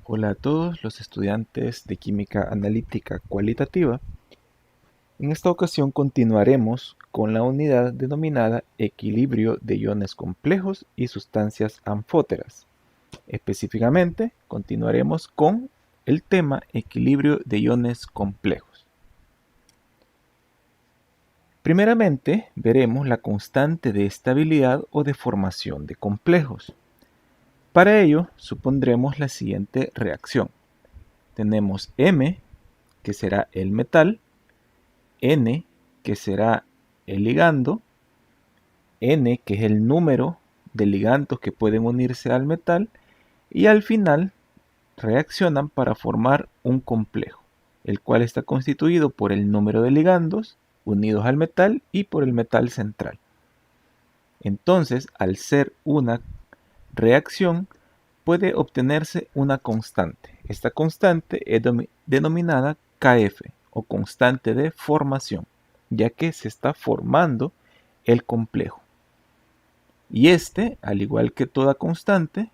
Hola a todos los estudiantes de Química Analítica Cualitativa. En esta ocasión continuaremos con la unidad denominada Equilibrio de iones complejos y sustancias anfóteras. Específicamente, continuaremos con el tema Equilibrio de iones complejos. Primeramente, veremos la constante de estabilidad o de formación de complejos. Para ello, supondremos la siguiente reacción. Tenemos M, que será el metal, N, que será el ligando, N, que es el número de ligandos que pueden unirse al metal, y al final reaccionan para formar un complejo, el cual está constituido por el número de ligandos unidos al metal y por el metal central. Entonces, al ser una reacción, puede obtenerse una constante. Esta constante es denominada Kf o constante de formación, ya que se está formando el complejo. Y este, al igual que toda constante,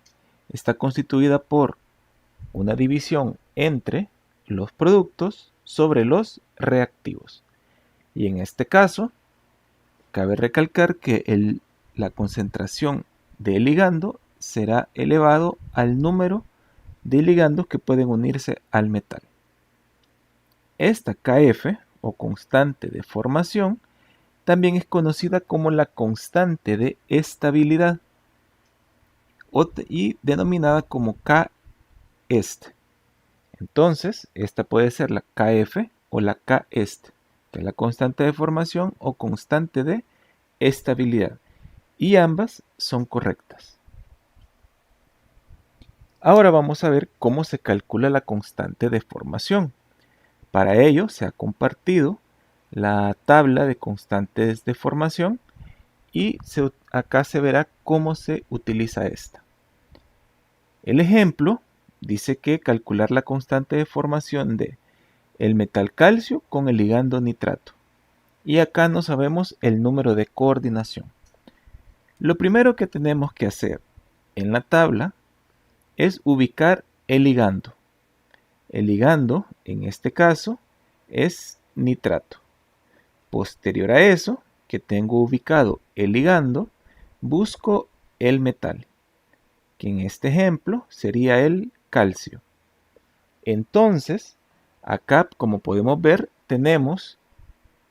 está constituida por una división entre los productos sobre los reactivos. Y en este caso, cabe recalcar que la concentración del ligando será elevado al número de ligandos que pueden unirse al metal. Esta Kf, o constante de formación, también es conocida como la constante de estabilidad y denominada como Kest. Entonces, esta puede ser la Kf o la Kest, que es la constante de formación o constante de estabilidad, y ambas son correctas. Ahora vamos a ver cómo se calcula la constante de formación. Para ello se ha compartido la tabla de constantes de formación y acá se verá cómo se utiliza esta. El ejemplo dice que calcular la constante de formación de el metal calcio con el ligando nitrato. Y acá no sabemos el número de coordinación. Lo primero que tenemos que hacer en la tabla es ubicar el ligando. El ligando, en este caso, es nitrato. Posterior a eso, que tengo ubicado el ligando, busco el metal, que en este ejemplo sería el calcio. Entonces, acá, como podemos ver, tenemos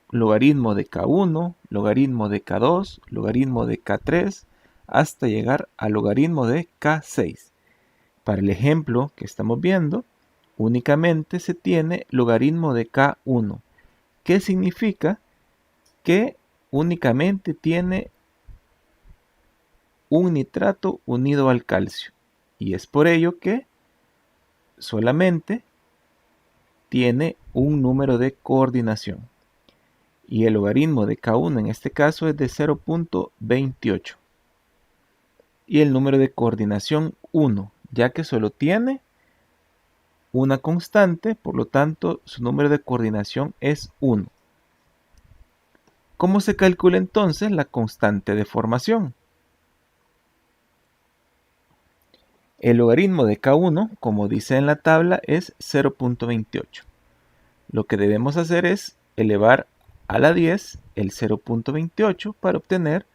logaritmo de K1, logaritmo de K2, logaritmo de K3, hasta llegar al logaritmo de K6. Para el ejemplo que estamos viendo, únicamente se tiene logaritmo de K1, que significa que únicamente tiene un nitrato unido al calcio. Y es por ello que solamente tiene un número de coordinación. Y el logaritmo de K1 en este caso es de 0.28. Y el número de coordinación 1, ya que solo tiene una constante, por lo tanto su número de coordinación es 1. ¿Cómo se calcula entonces la constante de formación? El logaritmo de K1, como dice en la tabla, es 0.28. Lo que debemos hacer es elevar a la 10 el 0.28 para obtener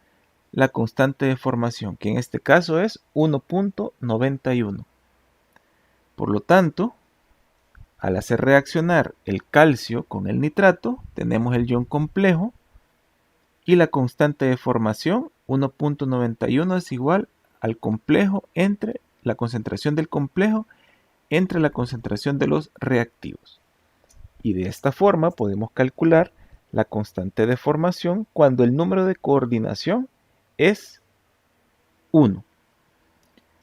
la constante de formación, que en este caso es 1.91. Por lo tanto, al hacer reaccionar el calcio con el nitrato, tenemos el ion complejo y la constante de formación 1.91 es igual al complejo entre la concentración del complejo entre la concentración de los reactivos. Y de esta forma podemos calcular la constante de formación cuando el número de coordinación es 1.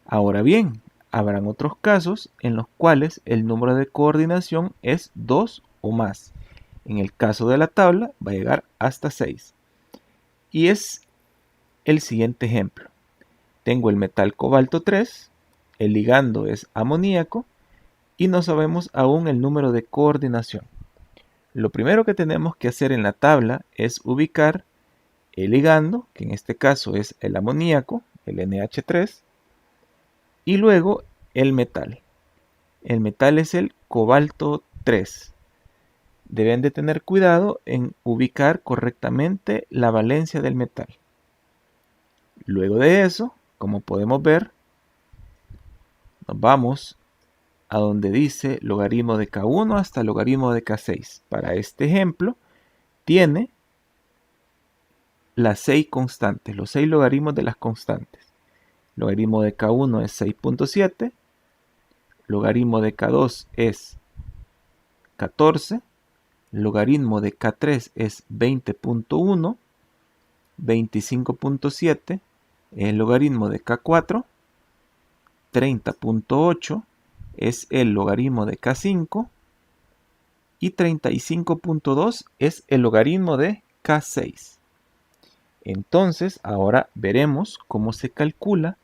Ahora bien, habrán otros casos en los cuales el número de coordinación es 2 o más. En el caso de la tabla va a llegar hasta 6. Y es el siguiente ejemplo. Tengo el metal cobalto 3, el ligando es amoníaco y no sabemos aún el número de coordinación. Lo primero que tenemos que hacer en la tabla es ubicar el ligando, que en este caso es el amoníaco, el NH3, y luego el metal. El metal es el cobalto 3. Deben de tener cuidado en ubicar correctamente la valencia del metal. Luego de eso, como podemos ver, nos vamos a donde dice logaritmo de K1 hasta logaritmo de K6. Para este ejemplo, tiene las 6 constantes, los 6 logaritmos de las constantes. Logaritmo de K1 es 6.7, logaritmo de K2 es 14, logaritmo de K3 es 20.1, 25.7 es el logaritmo de K4, 30.8 es el logaritmo de K5 y 35.2 es el logaritmo de K6. Entonces, ahora veremos cómo se calcula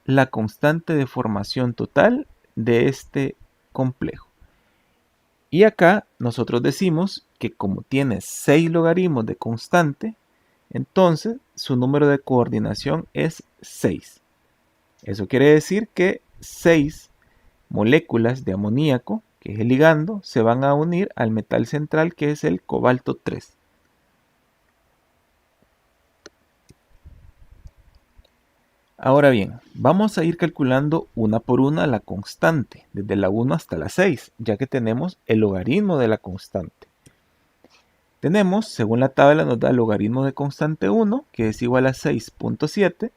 la constante de formación total de este complejo. Y acá nosotros decimos que como tiene 6 logaritmos de constante, entonces su número de coordinación es 6. Eso quiere decir que 6 moléculas de amoníaco, que es el ligando, se van a unir al metal central, que es el cobalto 3. Ahora bien, vamos a ir calculando una por una la constante, desde la 1 hasta la 6, ya que tenemos el logaritmo de la constante. Tenemos, según la tabla, nos da el logaritmo de constante 1, que es igual a 6.7.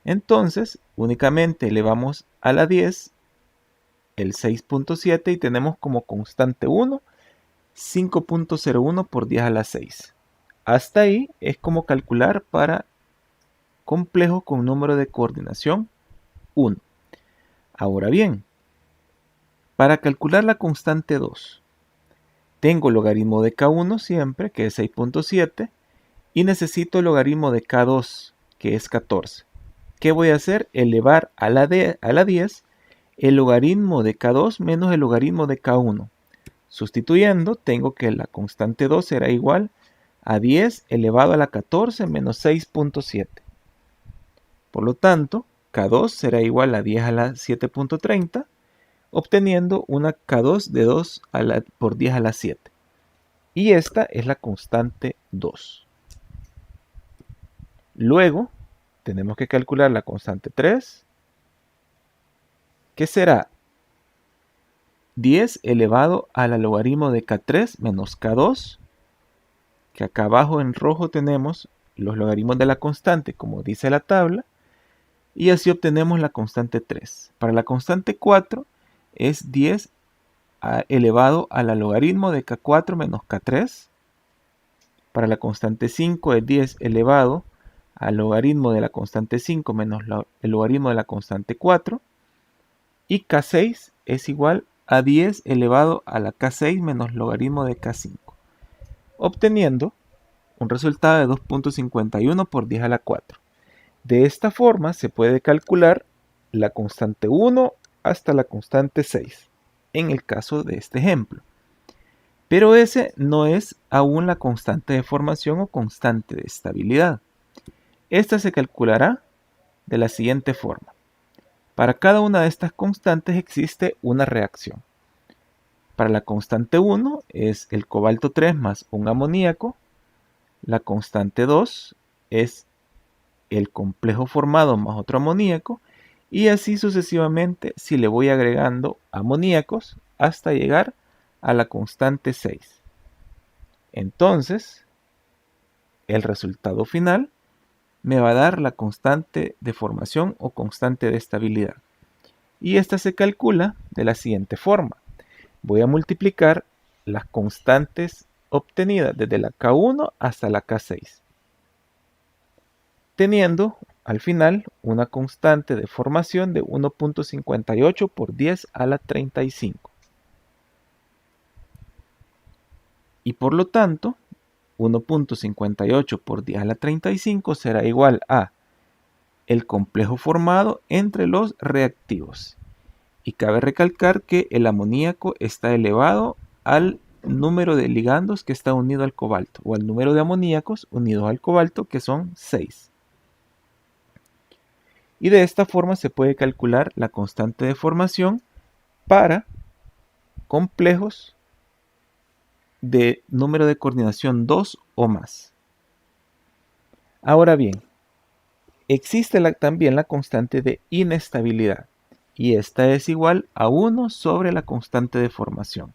Entonces, únicamente elevamos a la 10 el 6.7 y tenemos como constante 1, 5.01 por 10 a la 6. Hasta ahí es como calcular para complejo con número de coordinación 1. Ahora bien, para calcular la constante 2, tengo logaritmo de K1 siempre, que es 6.7, y necesito el logaritmo de K2, que es 14. ¿Qué voy a hacer? Elevar a la 10 el logaritmo de K2 menos el logaritmo de K1. Sustituyendo, tengo que la constante 2 será igual a 10 elevado a la 14 menos 6.7. Por lo tanto, K2 será igual a 10 a la 7.30, obteniendo una K2 de 2 por 10 a la 7. Y esta es la constante 2. Luego, tenemos que calcular la constante 3, que será 10 elevado a la logaritmo de K3 menos K2, que acá abajo en rojo tenemos los logaritmos de la constante, como dice la tabla, y así obtenemos la constante 3. Para la constante 4 es 10 elevado a la logaritmo de K4 menos K3. Para la constante 5 es 10 elevado al logaritmo de la constante 5 menos el logaritmo de la constante 4. Y K6 es igual a 10 elevado a la K6 menos logaritmo de K5, obteniendo un resultado de 2.51 por 10 a la 4. De esta forma se puede calcular la constante 1 hasta la constante 6, en el caso de este ejemplo. Pero ese no es aún la constante de formación o constante de estabilidad. Esta se calculará de la siguiente forma. Para cada una de estas constantes existe una reacción. Para la constante 1 es el cobalto 3 más un amoníaco. La constante 2 es el complejo formado más otro amoníaco. Y así sucesivamente si le voy agregando amoníacos hasta llegar a la constante 6. Entonces, el resultado final me va a dar la constante de formación o constante de estabilidad. Y esta se calcula de la siguiente forma. Voy a multiplicar las constantes obtenidas desde la K1 hasta la K6, teniendo al final una constante de formación de 1.58 por 10 a la 35. Y por lo tanto, 1.58 por 10 a la 35 será igual a el complejo formado entre los reactivos. Y cabe recalcar que el amoníaco está elevado al número de ligandos que está unido al cobalto, o al número de amoníacos unidos al cobalto, que son 6. Y de esta forma se puede calcular la constante de formación para complejos de número de coordinación 2 o más. Ahora bien, existe también la constante de inestabilidad, y esta es igual a 1 sobre la constante de formación.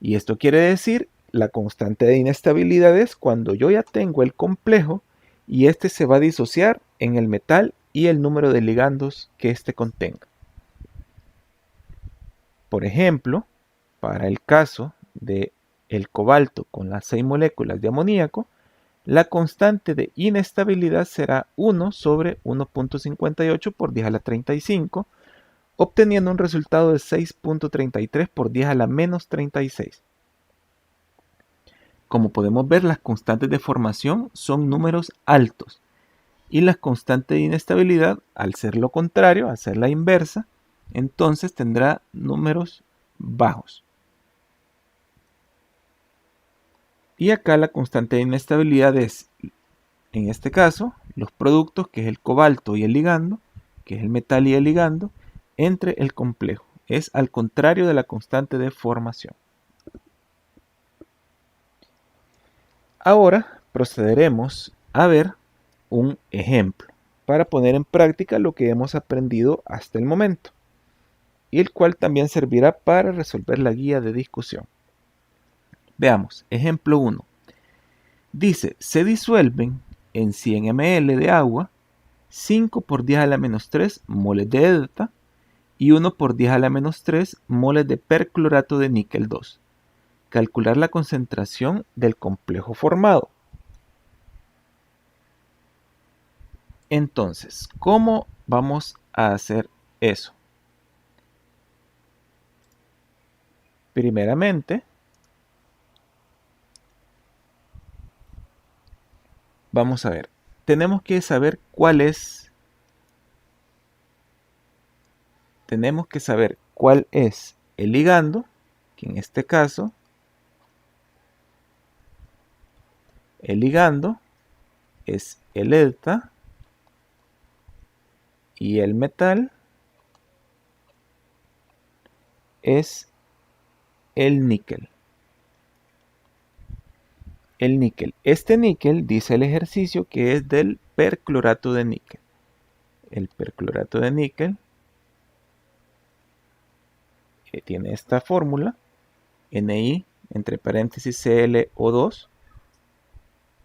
Y esto quiere decir, la constante de inestabilidad es cuando yo ya tengo el complejo y este se va a disociar en el metal y el número de ligandos que éste contenga. Por ejemplo, para el caso de el cobalto con las 6 moléculas de amoníaco, la constante de inestabilidad será 1 sobre 1.58 por 10 a la 35, obteniendo un resultado de 6.33 por 10 a la menos 36. Como podemos ver, las constantes de formación son números altos y las constantes de inestabilidad, al ser lo contrario, al ser la inversa, entonces tendrá números bajos. Y acá la constante de inestabilidad es, en este caso, los productos, que es el cobalto y el ligando, que es el metal y el ligando, entre el complejo. Es al contrario de la constante de formación. Ahora procederemos a ver un ejemplo para poner en práctica lo que hemos aprendido hasta el momento, y el cual también servirá para resolver la guía de discusión. Veamos, ejemplo 1. Dice, se disuelven en 100 ml de agua 5 por 10 a la menos 3 moles de delta y 1 por 10 a la menos 3 moles de perclorato de níquel 2. Calcular la concentración del complejo formado. Entonces, ¿cómo vamos a hacer eso? Primeramente, vamos a ver, tenemos que saber cuál es el ligando, que en este caso, el ligando es el delta y el metal es el níquel. Este níquel dice el ejercicio que es del perclorato de níquel. El perclorato de níquel tiene esta fórmula, Ni entre paréntesis ClO2,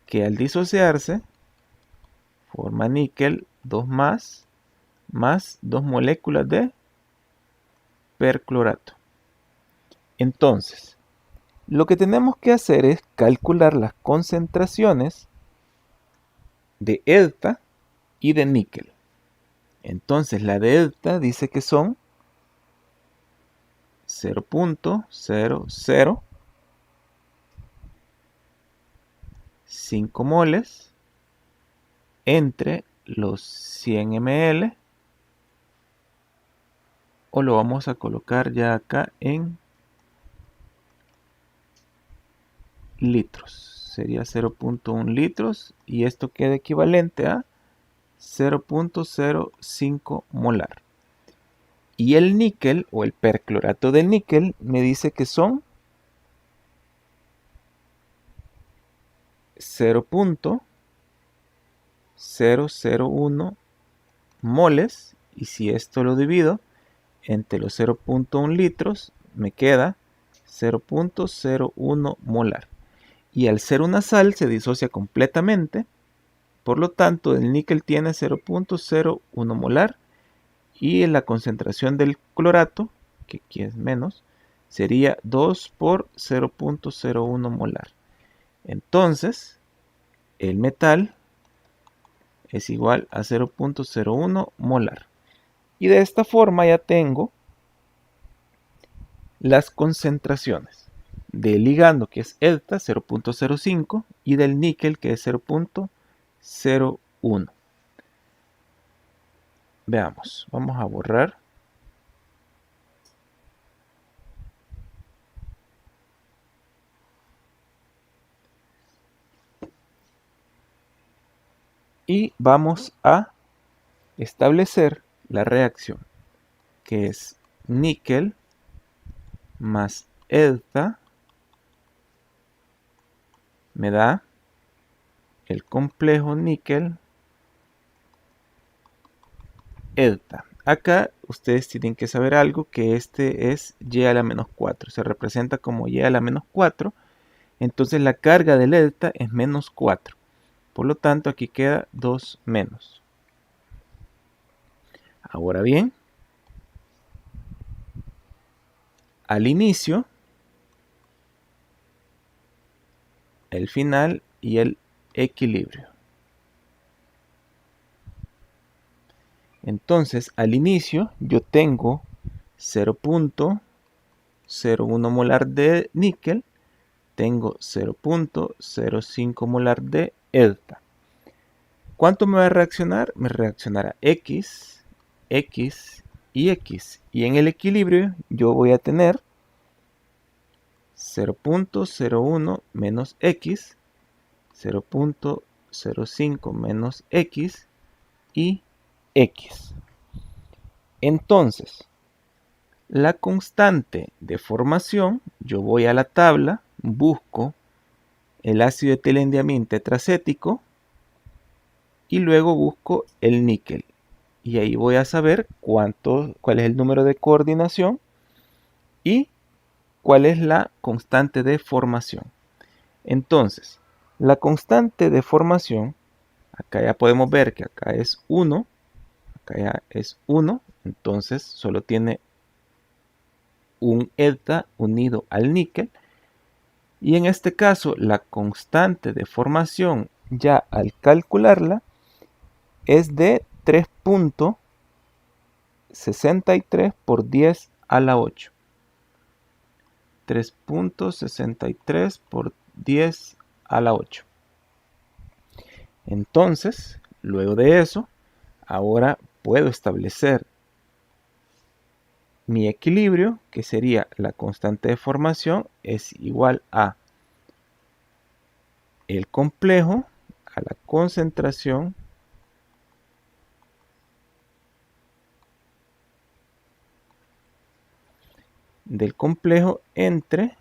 que al disociarse forma níquel 2 más 2 moléculas de perclorato. Entonces, lo que tenemos que hacer es calcular las concentraciones de delta y de níquel. Entonces, la de delta dice que son 0.005 moles entre los 100 ml, o lo vamos a colocar ya acá en litros. Sería 0.1 litros y esto queda equivalente a 0.05 molar. Y el níquel o el perclorato de níquel me dice que son 0.001 moles, y si esto lo divido entre los 0.1 litros me queda 0.01 molar. Y al ser una sal se disocia completamente, por lo tanto el níquel tiene 0.01 molar y la concentración del clorato, que aquí es menos, sería 2 por 0.01 molar. Entonces, el metal es igual a 0.01 molar. Y de esta forma ya tengo las concentraciones del ligando, que es delta 0.05, y del níquel, que es 0.01. Veamos, vamos a borrar. Y vamos a establecer la reacción, que es níquel más EDTA me da el complejo níquel EDTA. Acá ustedes tienen que saber algo, que este es Y a la menos 4. Se representa como Y a la menos 4. Entonces la carga del EDTA es menos 4. Por lo tanto, aquí queda 2 menos. Ahora bien, al inicio, el final y el equilibrio. Entonces, al inicio yo tengo 0.01 molar de níquel, tengo 0.05 molar de EDTA. ¿Cuánto me va a reaccionar? Me reaccionará X, X y X. Y en el equilibrio yo voy a tener 0.01 menos X, 0.05 menos X y X. Entonces, la constante de formación, yo voy a la tabla, busco el ácido etilendiamina tetracético y luego busco el níquel. Y ahí voy a saber cuál es el número de coordinación y cuál es la constante de formación. Entonces, la constante de formación, acá ya podemos ver que acá es 1, acá ya es 1, entonces solo tiene un EDTA unido al níquel. Y en este caso, la constante de formación, ya al calcularla, es de 3.63 por 10 a la 8. 3.63 por 10 a la 8. Entonces, luego de eso, ahora puedo establecer mi equilibrio, que sería la constante de formación es igual a el complejo a la concentración del complejo entre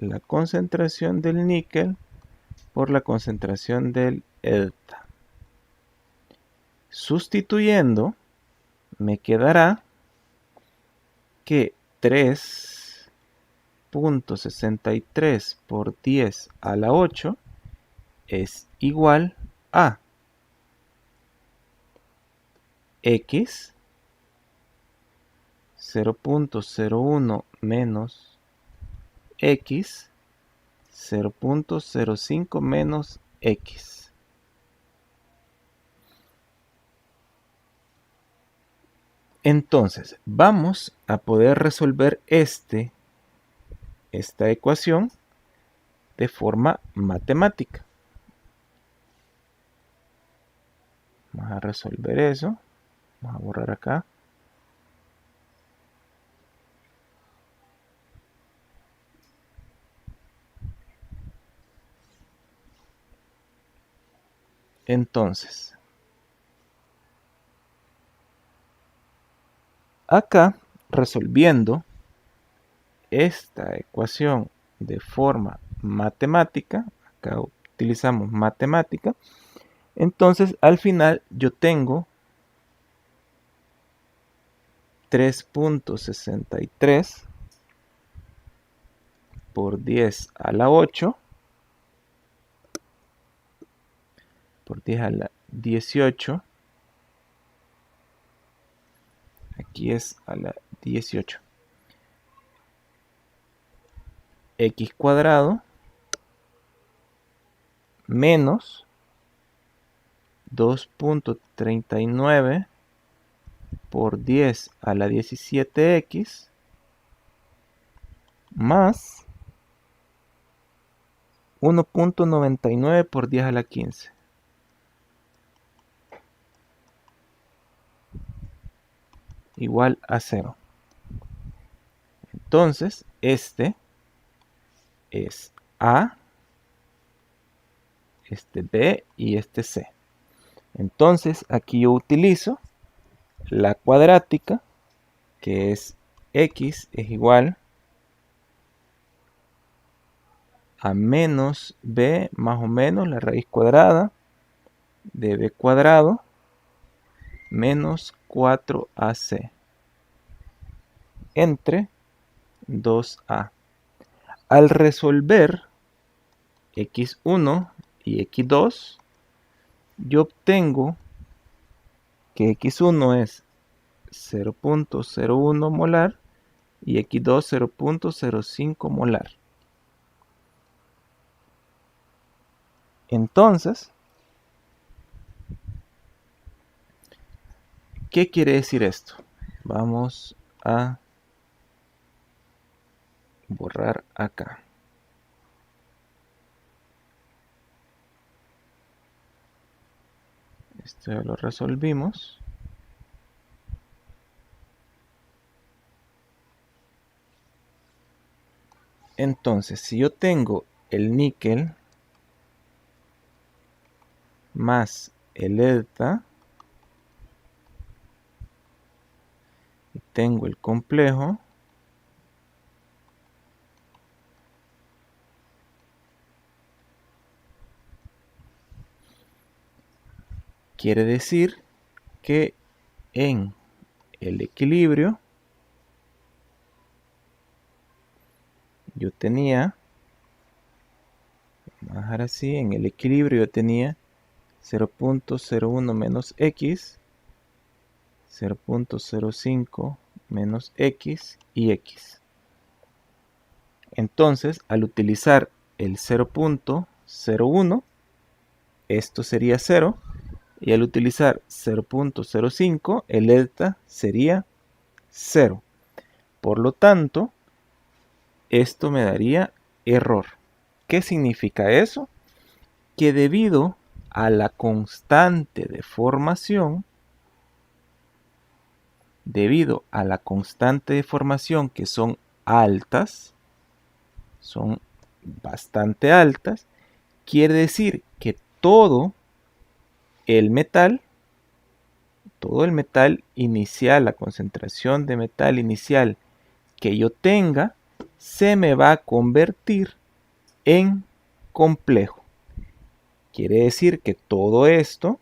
la concentración del níquel por la concentración del EDTA. Sustituyendo, me quedará que 3.63 por 10 a la 8 es igual a X 0.01 menos X 0.05 menos X. Entonces, vamos a poder resolver esta ecuación de forma matemática. Vamos a resolver eso. Vamos a borrar acá. Entonces, acá, resolviendo esta ecuación de forma matemática, acá utilizamos matemática, entonces al final yo tengo 3.63 por 10 a la 8 por 10 a la 18, aquí es a la 18, x cuadrado menos 2.39 por 10 a la 17x más 1.99 por 10 a la 15. Igual a 0. Entonces, este es A, este B y este C. Entonces, aquí yo utilizo la cuadrática, que es x es igual a menos b más o menos la raíz cuadrada de b cuadrado menos 4ac entre 2a. Al resolver x1 y x2, yo obtengo que x1 es 0.01 molar y x2 0.05 molar. Entonces, ¿qué quiere decir esto? Vamos a borrar acá. Esto ya lo resolvimos. Entonces, si yo tengo el níquel más el EDTA y tengo el complejo, quiere decir que en el equilibrio yo tenía, vamos a dejar así, en el equilibrio yo tenía 0.01 menos x, 0.05 menos x y x. Entonces, al utilizar el 0.01, esto sería 0, y al utilizar 0.05, el EDTA sería 0. Por lo tanto, esto me daría error. ¿Qué significa eso? Que debido a la constante de formación, que son altas, son bastante altas, quiere decir que todo el metal inicial, la concentración de metal inicial que yo tenga, se me va a convertir en complejo. Quiere decir que todo esto,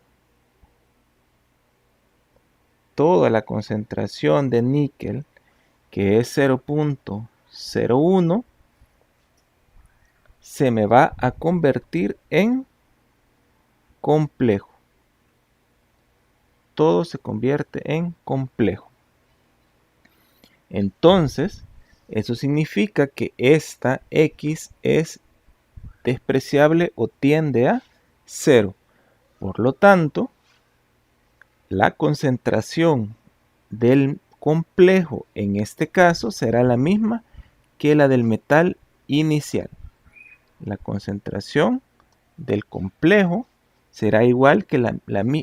toda la concentración de níquel, que es 0.01, se me va a convertir en complejo. Todo se convierte en complejo. Entonces, eso significa que esta X es despreciable o tiende a 0. Por lo tanto, la concentración del complejo en este caso será la misma que la del metal inicial. La concentración del complejo será igual que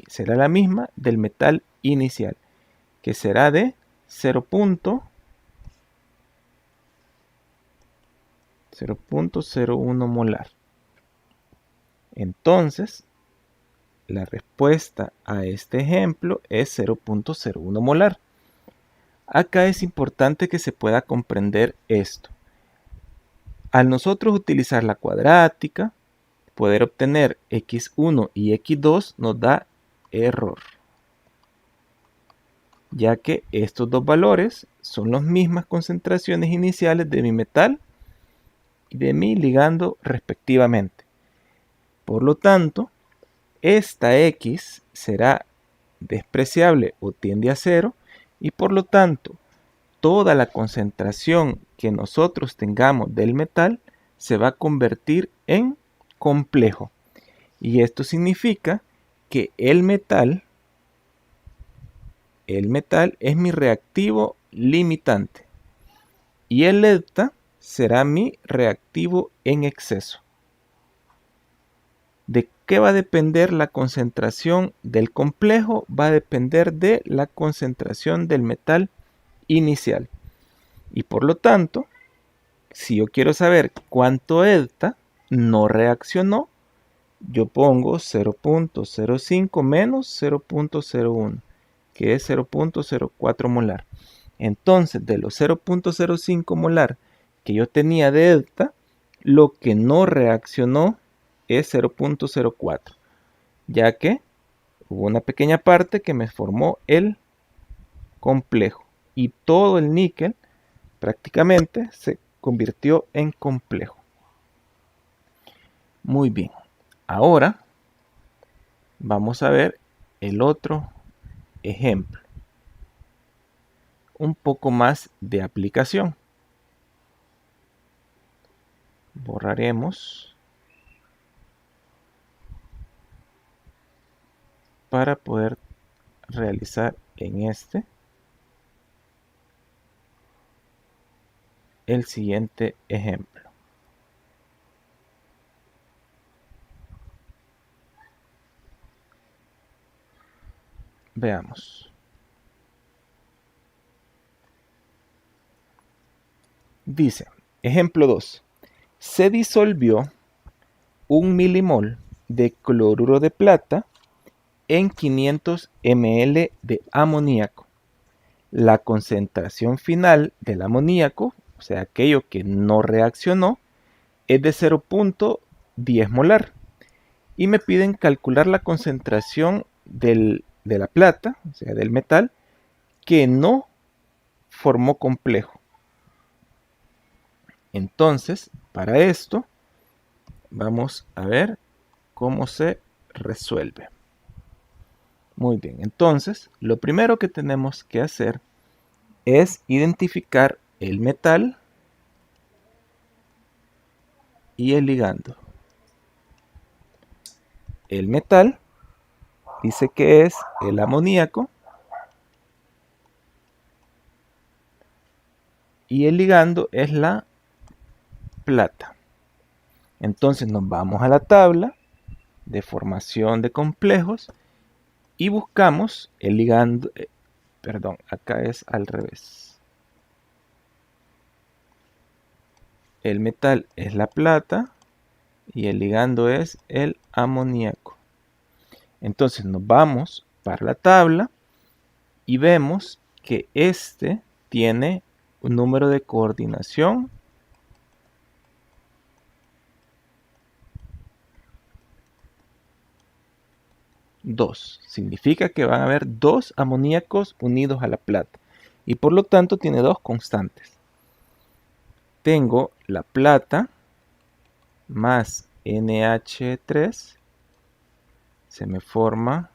será la misma del metal inicial, que será de 0.01 molar. Entonces, la respuesta a este ejemplo es 0.01 molar. Acá es importante que se pueda comprender esto. Al nosotros utilizar la cuadrática, poder obtener x1 y x2 nos da error, ya que estos dos valores son las mismas concentraciones iniciales de mi metal y de mi ligando respectivamente. Por lo tanto, esta x será despreciable o tiende a 0 y por lo tanto toda la concentración que nosotros tengamos del metal se va a convertir en complejo. Y esto significa que el metal es mi reactivo limitante y el EDTA será mi reactivo en exceso. ¿De qué va a depender la concentración del complejo? Va a depender de la concentración del metal inicial. Y por lo tanto, si yo quiero saber cuánto EDTA no reaccionó, yo pongo 0.05 menos 0.01, que es 0.04 molar. Entonces, de los 0.05 molar que yo tenía de EDTA, Lo que no reaccionó es 0.04, ya que hubo una pequeña parte que me formó el complejo y todo el níquel prácticamente se convirtió en complejo. Muy bien, ahora vamos a ver el otro ejemplo, un poco más de aplicación. Borraremos para poder realizar en este el siguiente ejemplo. Veamos. Dice, ejemplo 2. Se disolvió 1 milimol de cloruro de plata en 500 ml de amoníaco. La concentración final del amoníaco, o sea, aquello que no reaccionó, es de 0.10 molar. Y me piden calcular la concentración de la plata, o sea, del metal, que no formó complejo. Entonces, para esto, vamos a ver cómo se resuelve. Muy bien, entonces, lo primero que tenemos que hacer es identificar el metal y el ligando. El metal dice que es el amoníaco y el ligando es la plata. Entonces nos vamos a la tabla de formación de complejos y buscamos el ligando, perdón, acá es al revés. El metal es la plata y el ligando es el amoníaco. Entonces nos vamos para la tabla y vemos que este tiene un número de coordinación 2. Significa que van a haber 2 amoníacos unidos a la plata y por lo tanto tiene 2 constantes. Tengo la plata más NH3, se me forma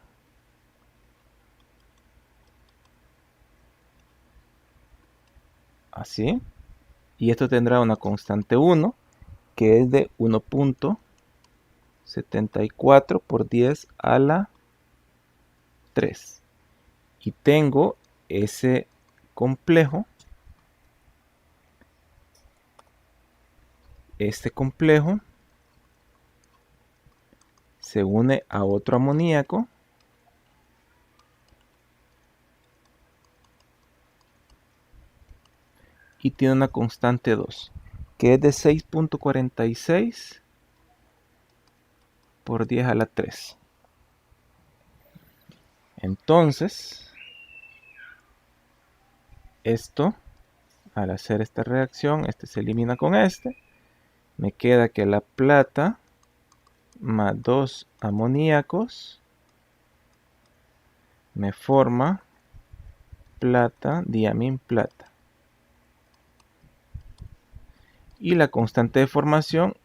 así, y esto tendrá una constante 1 que es de 1.74 por 10 a la 3. Y tengo ese complejo, este complejo se une a otro amoníaco y tiene una constante 2 que es de 6.46 por 10 a la 3. Entonces, esto, al hacer esta reacción, este se elimina con este. Me queda que la plata más 2 amoníacos me forma plata, diamín plata. Y la constante de formación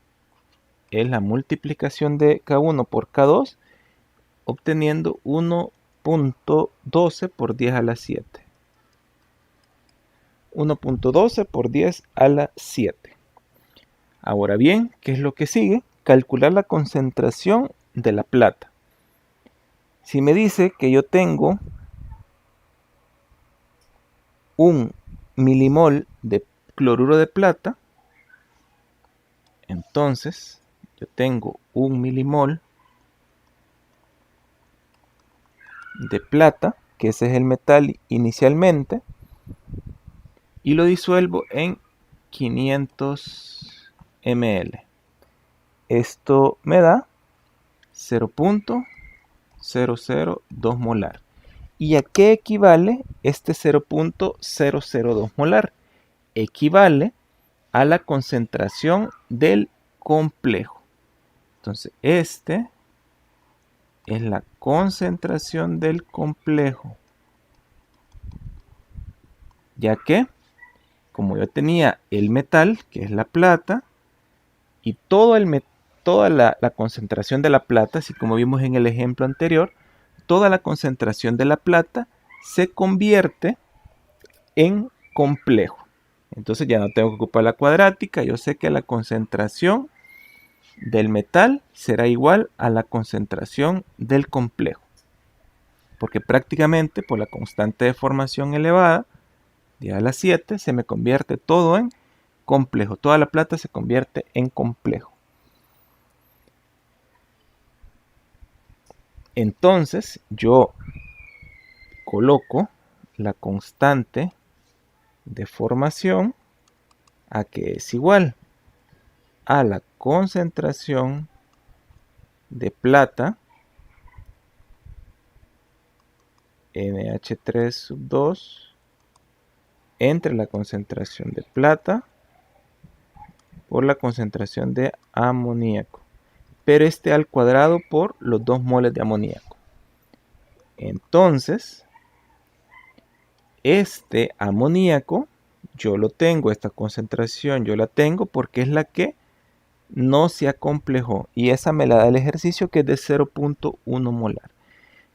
es la multiplicación de K1 por K2, obteniendo 1.12 por 10 a la 7. 1.12 por 10 a la 7. Ahora bien, ¿qué es lo que sigue? Calcular la concentración de la plata. Si me dice que yo tengo 1 milimol de cloruro de plata, entonces yo tengo 1 milimol de plata, que ese es el metal inicialmente, y lo disuelvo en 500 ml. Esto me da 0.002 molar. ¿Y a qué equivale este 0.002 molar? Equivale a la concentración del complejo. Entonces, este es la concentración del complejo, ya que como yo tenía el metal, que es la plata, y toda la concentración de la plata, así como vimos en el ejemplo anterior, toda la concentración de la plata se convierte en complejo. Entonces ya no tengo que ocupar la cuadrática, yo sé que la concentración del metal será igual a la concentración del complejo, porque prácticamente por la constante de formación elevada, 10 a la 7, se me convierte todo en complejo. Toda la plata se convierte en complejo. Entonces yo coloco la constante de formación a que es igual a la concentración de plata NH3 entre la concentración de plata por la concentración de amoníaco, pero este al cuadrado por los 2 moles de amoníaco. Entonces, este amoníaco yo lo tengo, esta concentración yo la tengo porque es la que no se acomplejó, y esa me la da el ejercicio, que es de 0.1 molar.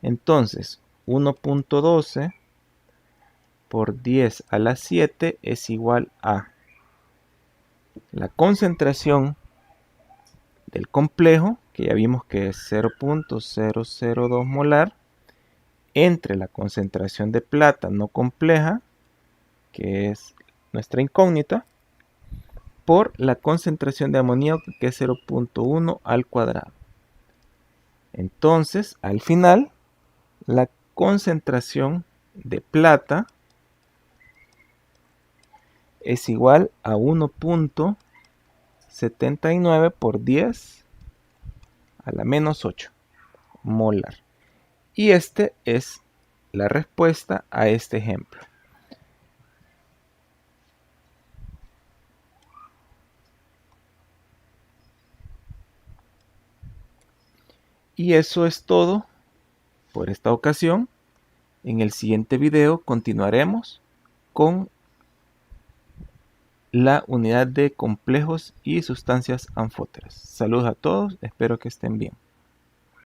Entonces 1.12 por 10 a la 7 es igual a la concentración del complejo, que ya vimos que es 0.002 molar, entre la concentración de plata no compleja, que es nuestra incógnita, por la concentración de amoníaco, que es 0.1 al cuadrado. Entonces, al final, la concentración de plata es igual a 1.79 por 10 a la menos 8 molar. Y este es la respuesta a este ejemplo. Y eso es todo por esta ocasión. En el siguiente video continuaremos con la unidad de complejos y sustancias anfóteras. Saludos a todos, espero que estén bien.